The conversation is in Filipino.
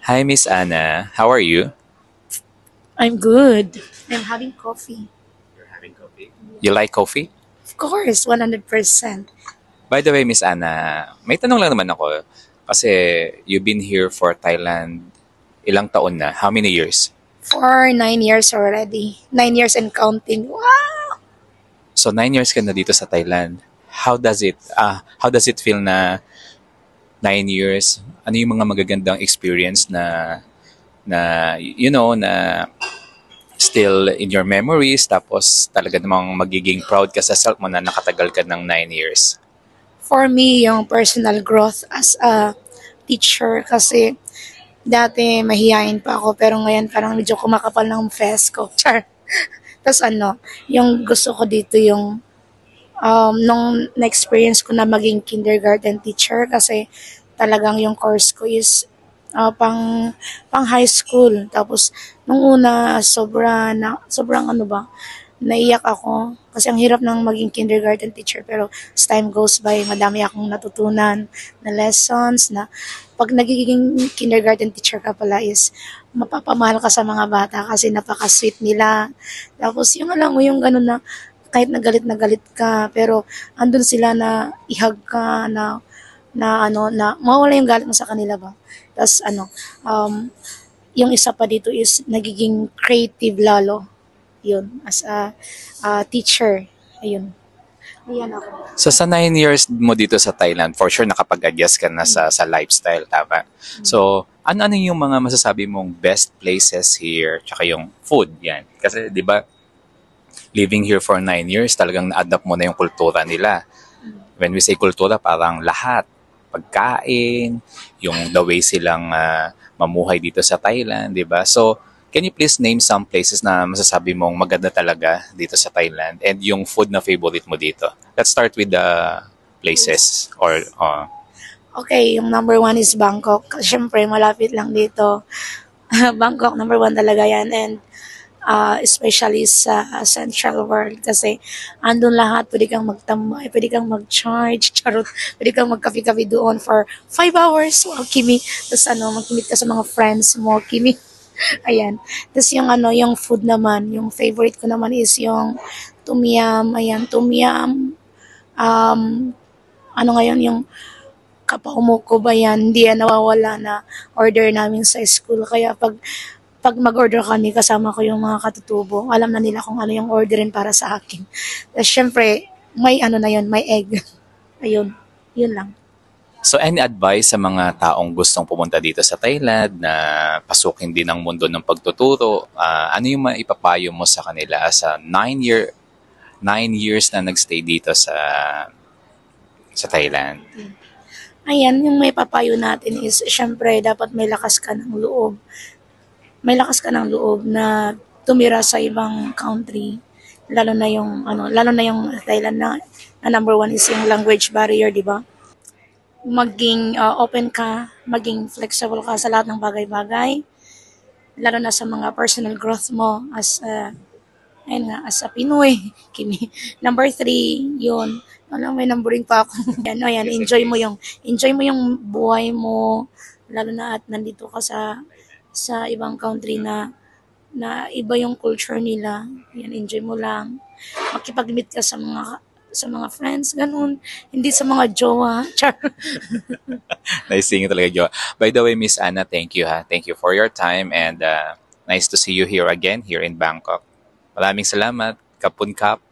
Hi, Miss Anna. How are you? I'm good. I'm having coffee. You're having coffee. You like coffee? Of course, 100%. By the way, Miss Anna, may tanong lang naman ako. Kasi you've been here for Thailand ilang taon na? How many years? For 9 years already. 9 years and counting. Wow! So 9 years ka na dito sa Thailand. How does it feel na 9 years? Ano yung mga magagandang experience na still in your memories tapos talaga namang magiging proud ka sa self mo na nakatagal ka ng 9 years? For me, yung personal growth as a teacher kasi dati mahihain pa ako pero ngayon parang medyo kumakapal ng fest ko. Char. Tapos yung gusto ko dito yung nung na-experience ko na maging kindergarten teacher kasi talagang yung course ko is pang high school. Tapos nung una sobrang naiyak ako kasi ang hirap ng maging kindergarten teacher pero as time goes by madami akong natutunan na lessons na pag nagiging kindergarten teacher ka pala is mapapamahal ka sa mga bata kasi napaka-sweet nila. Tapos yung alam mo yung ganun na kahit na galit ka pero andun sila na ihag ka na mawala yung galit mo sa kanila ba. Tapos yung isa pa dito is nagiging creative lalo. Yun, as a teacher. Ayun. Ayan ako. So sa 9 years mo dito sa Thailand, for sure nakapag-adjust ka na sa lifestyle, tama? So, ano-ano yung mga masasabi mong best places here, tsaka yung food, yan. Kasi, di ba, living here for 9 years, talagang na-adapt mo na yung kultura nila. When we say kultura, parang lahat. Pagkain, yung the way silang mamuhay dito sa Thailand, di ba? So, can you please name some places na masasabi mong maganda talaga dito sa Thailand and yung food na favorite mo dito? Let's start with the places or Okay, yung number one is Bangkok. Siyempre, malapit lang dito. Bangkok, number one talaga yan. And especially sa Central World kasi andun lahat, pwede kang magtambay, pwede kang mag-charge, charot, pwede kang magkape-kape doon for 5 hours, wow, Kimi. Tapos magkimit ka sa mga friends mo, Kimi. Ayan. Tapos yung yung food naman, yung favorite ko naman is yung tom yum, ayan, tom yum, um, ngayon, yung kapaumo ba yan, hindi yan nawawala na order namin sa school. Kaya pag mag-order kami, kasama ko yung mga katutubo. Alam na nila kung ano yung orderin para sa akin. Tapos syempre, may na yun, may egg. Ayun, yun lang. so any advice sa mga taong gustong pumunta dito sa Thailand na pasukin din ang mundo ng pagtuturo? Ano yung maipapayo mo sa kanila as a 9 years na nagstay dito sa Thailand? Ayan, yung may papayo natin is, syempre, dapat may lakas ka ng loob. May lakas ka ng loob na tumira sa ibang country. Lalo na yung Thailand na number one is yung language barrier, di ba? Maging open ka, maging flexible ka sa lahat ng bagay-bagay, lalo na sa mga personal growth mo as a Pinoy. Kimi. Number three, yun. Alam, may numbering pa ako. Yan, enjoy mo yung buhay mo, lalo na at nandito ka sa ibang country na iba yung culture nila. Yan, enjoy mo lang. Makipag-meet ka sa mga friends, ganun. Hindi sa mga jowa. Char. Nice seeing you talaga, Jo. By the way, Miss Anna, thank you ha. Thank you for your time and nice to see you here again here in Bangkok. Maraming salamat. Kapun kap.